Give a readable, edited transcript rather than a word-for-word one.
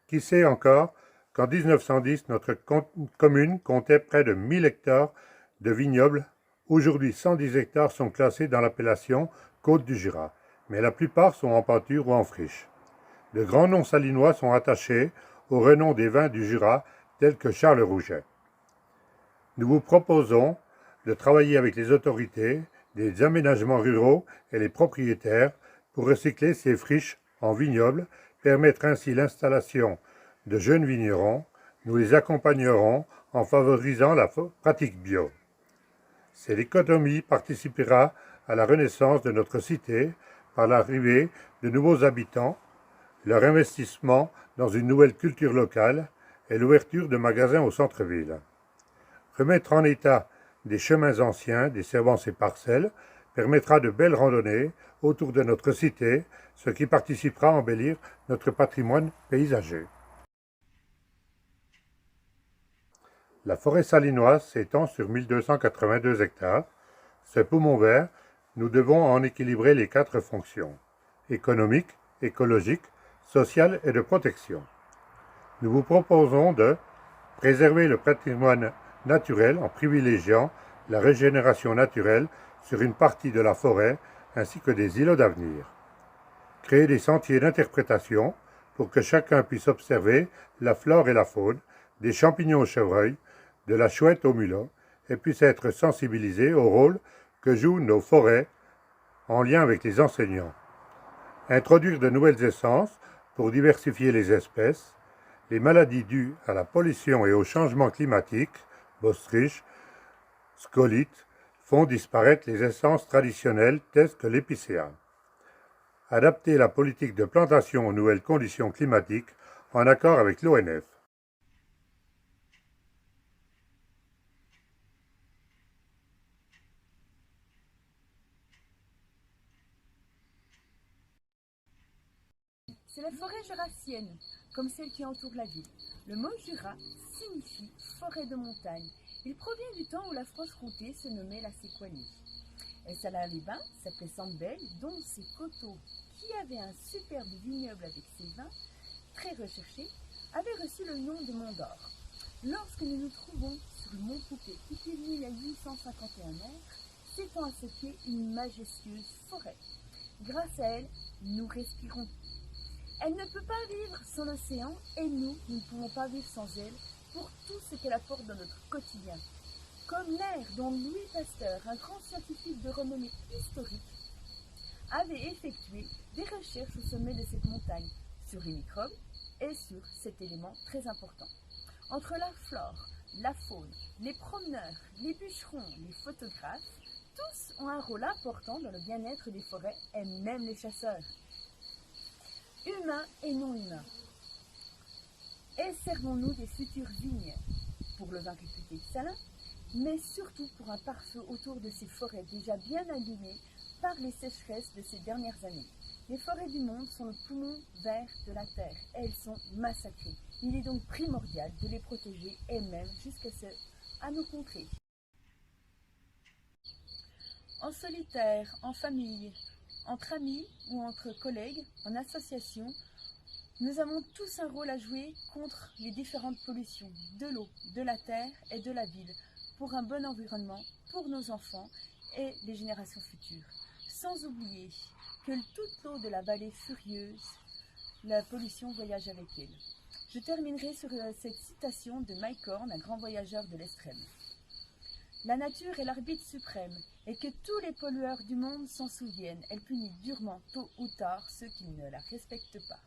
Qui sait encore qu'en 1910, notre commune comptait près de 1000 hectares de vignobles. Aujourd'hui, 110 hectares sont classés dans l'appellation Côte du Jura, mais la plupart sont en pâture ou en friche. De grands noms salinois sont attachés au renom des vins du Jura, tels que Charles Rouget. Nous vous proposons de travailler avec les autorités, des aménagements ruraux et les propriétaires pour recycler ces friches en vignobles, permettre ainsi l'installation de jeunes vignerons. Nous les accompagnerons en favorisant la pratique bio. Cette économie participera à la renaissance de notre cité par l'arrivée de nouveaux habitants, leur investissement dans une nouvelle culture locale et l'ouverture de magasins au centre-ville. Remettre en état des chemins anciens desservant ces parcelles permettra de belles randonnées autour de notre cité, ce qui participera à embellir notre patrimoine paysager. La forêt salinoise s'étend sur 1282 hectares. Ce poumon vert, nous devons en équilibrer les 4 fonctions: économique, écologique, sociale et de protection. Nous vous proposons de préserver le patrimoine naturel en privilégiant la régénération naturelle sur une partie de la forêt ainsi que des îlots d'avenir. Créer des sentiers d'interprétation pour que chacun puisse observer la flore et la faune, des champignons au chevreuil, de la chouette au mulot, et puisse être sensibilisé au rôle que jouent nos forêts en lien avec les enseignants. Introduire de nouvelles essences pour diversifier les espèces. Les maladies dues à la pollution et au changement climatique, botrytis, scolytes, font disparaître les essences traditionnelles telles que l'épicéa. Adapter la politique de plantation aux nouvelles conditions climatiques en accord avec l'ONF. C'est la forêt jurassienne, comme celle qui entoure la ville. Le mot Jura signifie forêt de montagne. Il provient du temps où la Franche-Comté se nommait la Séquanie. Et Salins-les-Bains s'appelait Sandbell, dont ses coteaux, qui avaient un superbe vignoble avec ses vins, très recherchés, avaient reçu le nom de Mont d'Or. Lorsque nous nous trouvons sur le mont Poupée, qui culmine à 851 mètres, s'étend à ses pieds une majestueuse forêt. Grâce à elle, nous respirons. Elle ne peut pas vivre sans l'océan et nous ne pouvons pas vivre sans elle pour tout ce qu'elle apporte dans notre quotidien. Comme l'air dont Louis Pasteur, un grand scientifique de renommée historique, avait effectué des recherches au sommet de cette montagne sur les microbes et sur cet élément très important. Entre la flore, la faune, les promeneurs, les bûcherons, les photographes, tous ont un rôle important dans le bien-être des forêts et même les chasseurs. Humains et non humains. Et servons-nous des futures vignes pour le vin réputé de Salins, mais surtout pour un pare-feu autour de ces forêts déjà bien abîmées par les sécheresses de ces dernières années. Les forêts du monde sont le poumon vert de la Terre et elles sont massacrées. Il est donc primordial de les protéger et même jusqu'à à nos contrées. En solitaire, en famille, entre amis ou entre collègues, en association, nous avons tous un rôle à jouer contre les différentes pollutions de l'eau, de la terre et de la ville, pour un bon environnement, pour nos enfants et les générations futures. Sans oublier que toute l'eau de la vallée furieuse, la pollution voyage avec elle. Je terminerai sur cette citation de Mike Horn, un grand voyageur de l'extrême. La nature est l'arbitre suprême, et que tous les pollueurs du monde s'en souviennent. Elle punit durement, tôt ou tard, ceux qui ne la respectent pas.